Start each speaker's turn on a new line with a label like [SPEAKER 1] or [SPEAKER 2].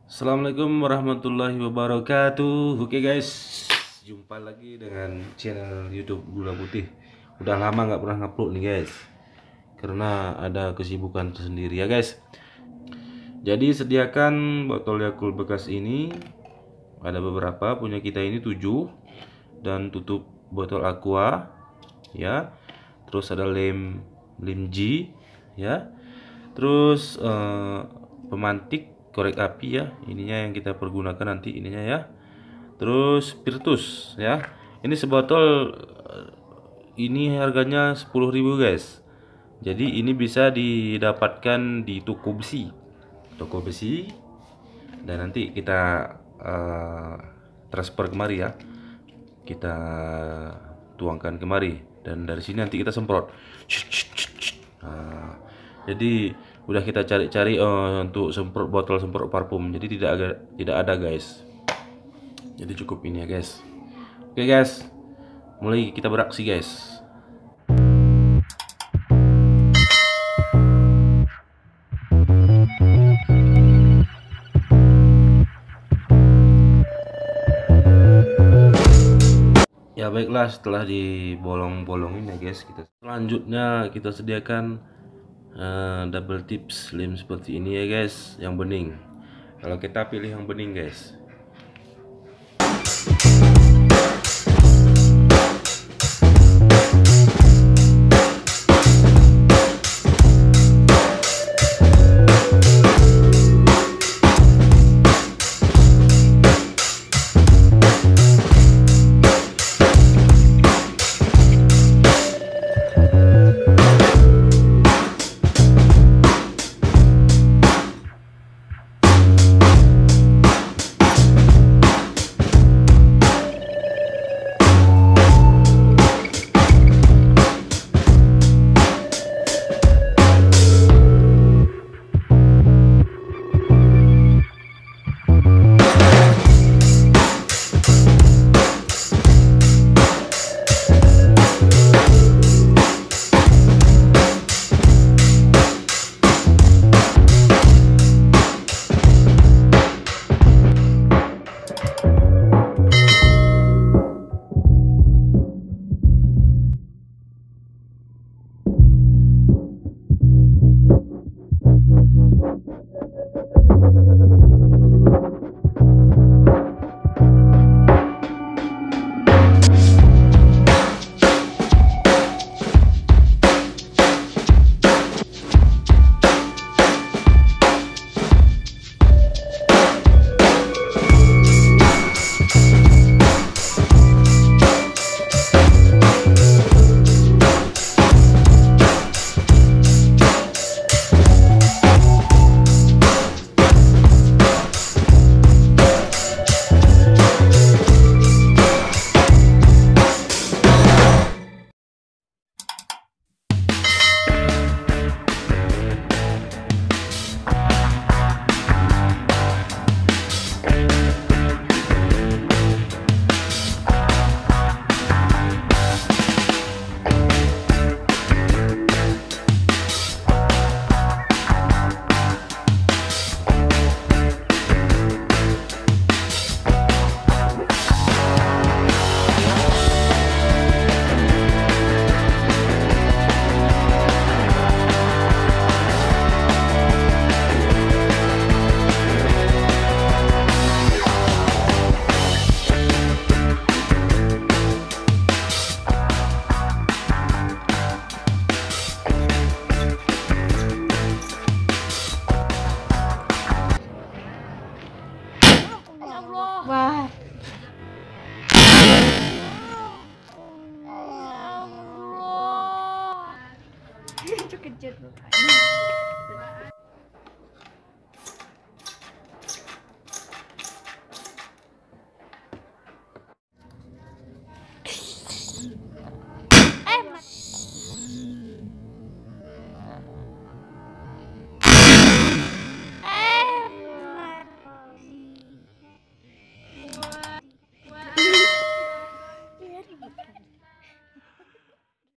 [SPEAKER 1] Assalamualaikum warahmatullahi wabarakatuh. Oke guys, jumpa lagi dengan channel YouTube Gula Putih. Udah lama nggak pernah ngupload nih guys, karena ada kesibukan tersendiri ya guys. Jadi sediakan botol Yakult bekas ini, ada beberapa, punya kita ini 7, dan tutup botol aqua ya. Terus ada lem G ya. Terus pemantik korek api ya, ininya yang kita pergunakan nanti ininya ya. Terus spiritus ya, ini sebotol ini harganya 10.000 guys. Jadi ini bisa didapatkan di toko besi, dan nanti kita transfer kemari ya, kita tuangkan kemari, dan dari sini nanti kita semprot. Nah, jadi udah kita cari-cari untuk semprot botol semprot parfum, jadi tidak ada guys. Jadi cukup ini ya guys. Oke guys, mulai kita beraksi guys. Ya baiklah, setelah dibolong-bolongin ya guys, selanjutnya kita sediakan double tips lem seperti ini ya guys, yang bening. Kalau kita pilih yang bening guys.
[SPEAKER 2] Wah. Itu kejut.